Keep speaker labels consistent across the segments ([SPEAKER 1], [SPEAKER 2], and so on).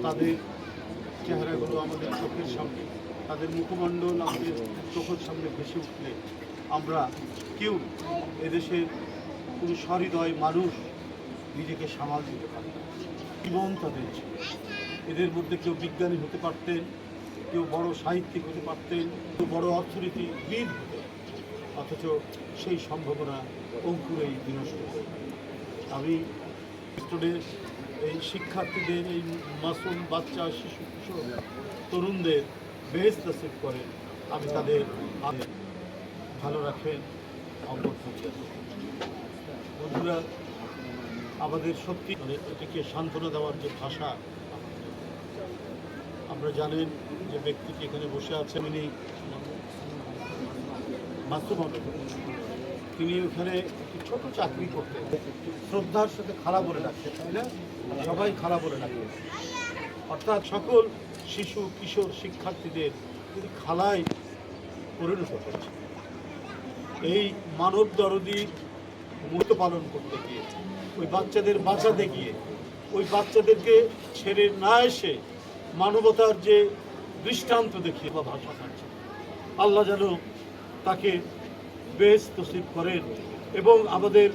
[SPEAKER 1] তাদের চেহারাগুলো আমাদের চোখের সামনে, তাদের মুখমণ্ডল আমাদের চোখের সামনে ভেসে উঠলে আমরা কেউ এদেশের কোনো সহৃদয় মানুষ নিজেকে সামাল দিতে পারে না। জীবন তাদের ছিল। এদের মধ্যে কেউ বিজ্ঞানী হতে পারতেন, কেউ বড় সাহিত্যিক হতে পারতেন, কেউ বড় অর্থনীতিবিদ হতে, অথচ সেই সম্ভাবনা অঙ্কুরেই বিনষ্ট হয়ে গেল। আমি এই শিক্ষার্থীদের, এই মাসুম বাচ্চা, শিশু কিশোর তরুণদের বেশ নসিব করেন, আমি তাদের ভালো রাখেন, বন্ধুরা। আমাদের সত্যি এটিকে সান্ত্বনা দেওয়ার যে ভাষা, আমরা জানেন যে ব্যক্তিটি এখানে বসে আছেন, উনি মাসুম, তিনি ওখানে একটি ছোট চাকরি করতেন, শ্রদ্ধার সাথে খালা বলে ডাকতেন, তাই না? সবাই খালা বলে ডাকতেন, অর্থাৎ সকল শিশু কিশোর শিক্ষার্থীদের তিনি খালায় পরিণত করছে। এই মানব দরদি মূল্য পালন করতে গিয়ে, ওই বাচ্চাদের বাঁচাতে গিয়ে, ওই বাচ্চাদেরকে ছেড়ে না এসে মানবতার যে দৃষ্টান্ত দেখিয়ে বা ভাষা পাচ্ছে, আল্লাহ যেন তাকে বেশ নসিব করেন এবং আমাদের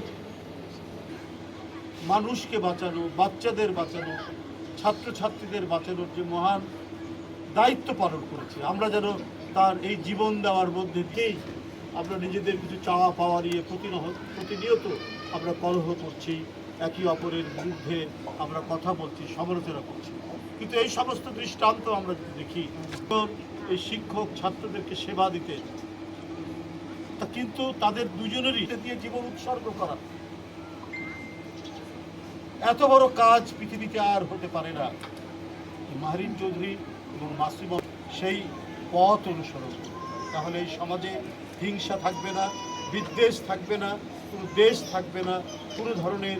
[SPEAKER 1] মানুষকে বাঁচানো, বাচ্চাদের বাঁচানো, ছাত্রছাত্রীদের বাঁচানোর যে মহান দায়িত্ব পালন করেছে, আমরা যেন তার এই জীবন দেওয়ার মধ্যে দিয়েই আমরা নিজেদের কিছু চাওয়া পাওয়া নিয়ে প্রতিনিয়ত আমরা কলহ করছি, একে অপরের বিরুদ্ধে আমরা কথা বলছি, সমালোচনা করছি, কিন্তু এই সমস্ত দৃষ্টান্ত আমরা যদি দেখি, এই শিক্ষক ছাত্রদেরকে সেবা দিতে, তা কিন্তু তাদের দুজনেরই দিয়ে জীবন উৎসর্গ করা, এত বড় কাজ পৃথিবীতে আর হতে পারে না। মাহরিন চৌধুরী এবং মাসুম সেই পথ অনুসরণ, তাহলে এই সমাজে হিংসা থাকবে না, বিদ্বেষ থাকবে না, কোনো দেশ থাকবে না, কোনো ধরনের